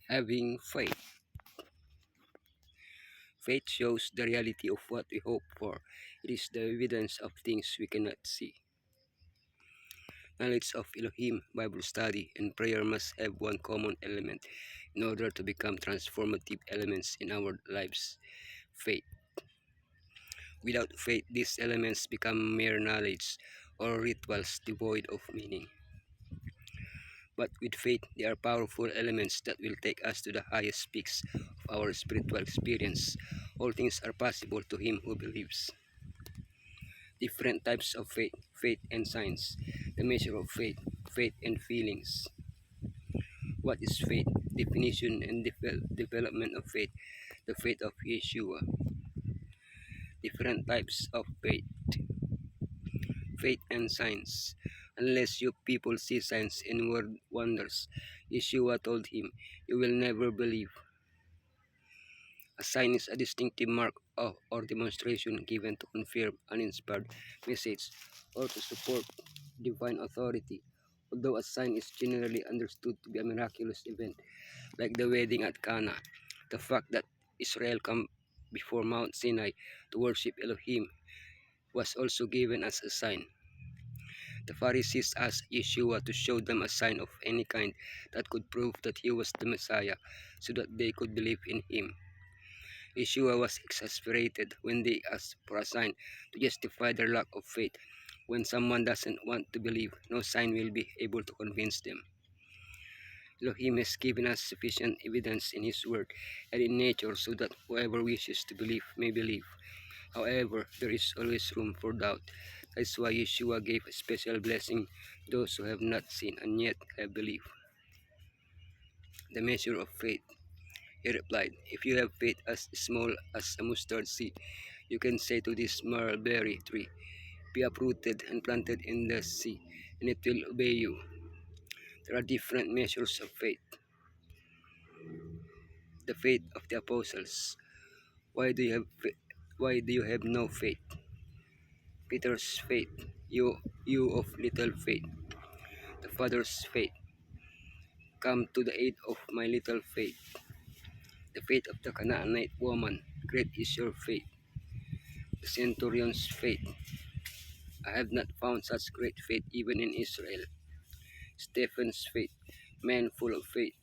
Having faith. Faith shows the reality of what we hope for. It is the evidence of things we cannot see. Knowledge of Elohim, Bible study, and prayer must have one common element in order to become transformative elements in our lives: faith. Without faith, these elements become mere knowledge or rituals devoid of meaning. But with faith, they are powerful elements that will take us to the highest peaks of our spiritual experience. All things are possible to him who believes. Different types of faith: faith and science. The measure of faith: faith and feelings. What is faith? Definition and development of faith. The faith of Yeshua. Different types of faith: faith and science. Unless you people see signs and wonders, Yeshua told him, you will never believe. A sign is a distinctive mark of or demonstration given to confirm an inspired message or to support divine authority. Although a sign is generally understood to be a miraculous event, like the wedding at Cana, the fact that Israel come before Mount Sinai to worship Elohim was also given as a sign. The Pharisees asked Yeshua to show them a sign of any kind that could prove that he was the Messiah, so that they could believe in him. Yeshua was exasperated when they asked for a sign to justify their lack of faith. When someone doesn't want to believe, no sign will be able to convince them. Elohim has given us sufficient evidence in His Word and in nature so that whoever wishes to believe may believe. However, there is always room for doubt. That's why Yeshua gave a special blessing to those who have not seen and yet have believed. The measure of faith. He replied, if you have faith as small as a mustard seed, you can say to this mulberry tree, be uprooted and planted in the sea, and it will obey you. There are different measures of faith. The faith of the apostles. Why do you have no faith? Peter's faith. You of little faith. The Father's faith. Come to the aid of my little faith. The faith of the Canaanite woman. Great is your faith. The centurion's faith. I have not found such great faith even in Israel. Stephen's faith. Man full of faith.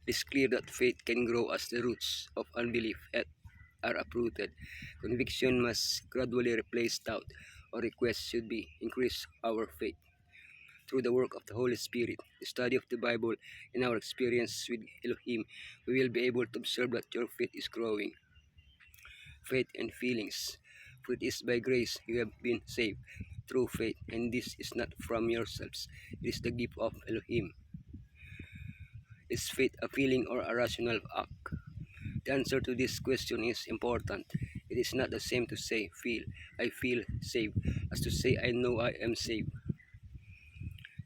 It is clear that faith can grow as the roots of unbelief are uprooted. Conviction must gradually replace doubt. Our request should be increase our faith. Through the work of the Holy Spirit, the study of the Bible, and our experience with Elohim, we will be able to observe that your faith is growing. Faith and feelings. For it is by grace you have been saved, through faith, and this is not from yourselves. It is the gift of Elohim. Is faith a feeling or a rational act? The answer to this question is important. It is not the same to say, I feel saved, as to say, I know I am saved.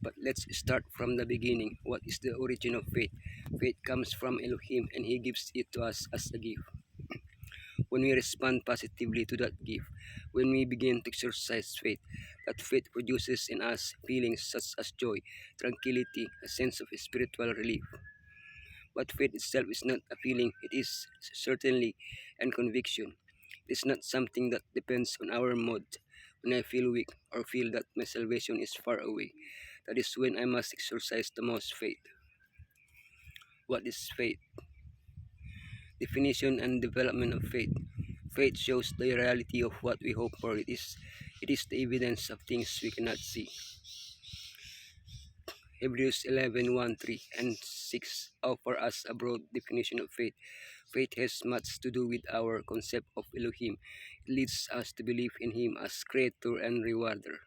But let's start from the beginning. What is the origin of faith? Faith comes from Elohim and He gives it to us as a gift. When we respond positively to that gift, when we begin to exercise faith, that faith produces in us feelings such as joy, tranquility, a sense of spiritual relief. But faith itself is not a feeling, it is certainly a conviction. It is not something that depends on our mood. When I feel weak or feel that my salvation is far away, that is when I must exercise the most faith. What is faith? Definition and development of faith. Faith shows the reality of what we hope for. It is the evidence of things we cannot see. Hebrews 11:1-3 and 6 offer us a broad definition of faith. Faith has much to do with our concept of Elohim. It leads us to believe in Him as Creator and Rewarder.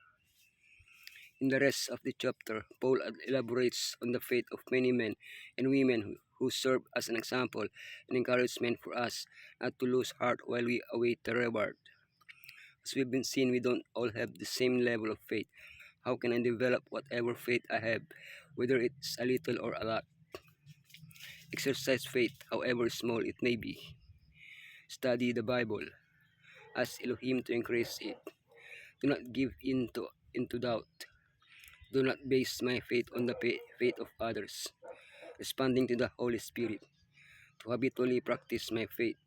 In the rest of the chapter, Paul elaborates on the faith of many men and women who serve as an example and encouragement for us not to lose heart while we await the reward. As we've been seeing, we don't all have the same level of faith. How can I develop whatever faith I have, whether it's a little or a lot? Exercise faith, however small it may be. Study the Bible. Ask Elohim to increase it. Do not give into doubt. Do not base my faith on the faith of others. Responding to the Holy Spirit. To habitually practice my faith.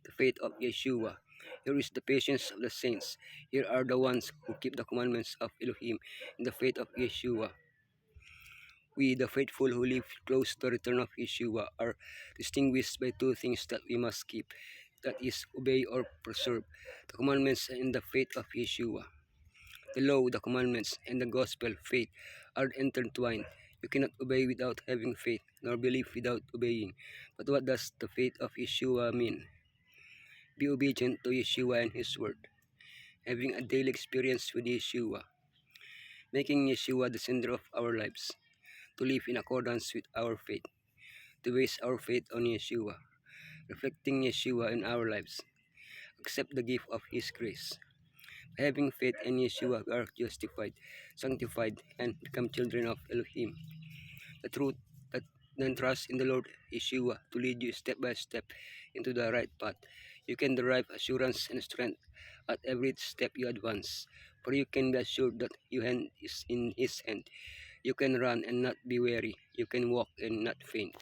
The faith of Yeshua. Here is the patience of the saints. Here are the ones who keep the commandments of Elohim in the faith of Yeshua. We, the faithful who live close to the return of Yeshua, are distinguished by two things that we must keep, that is, obey or preserve the commandments and the faith of Yeshua. The law, the commandments, and the gospel, faith, are intertwined. You cannot obey without having faith, nor believe without obeying. But what does the faith of Yeshua mean? Be obedient to Yeshua and His word, having a daily experience with Yeshua, making Yeshua the center of our lives, to live in accordance with our faith, to base our faith on Yeshua, reflecting Yeshua in our lives, accept the gift of His grace. By having faith in Yeshua, we are justified, sanctified, and become children of Elohim. The truth that then trust in the Lord Yeshua to lead you step by step into the right path. You can derive assurance and strength at every step you advance, for you can be assured that your hand is in His hand. You can run and not be weary. You can walk and not faint,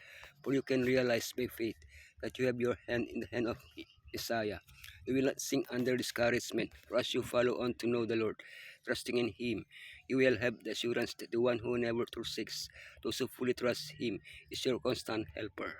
for you can realize by faith that you have your hand in the hand of Messiah. You will not sink under discouragement, for as you follow on to know the Lord, trusting in Him, you will have the assurance that the one who never forsakes those who fully trust Him is your constant helper.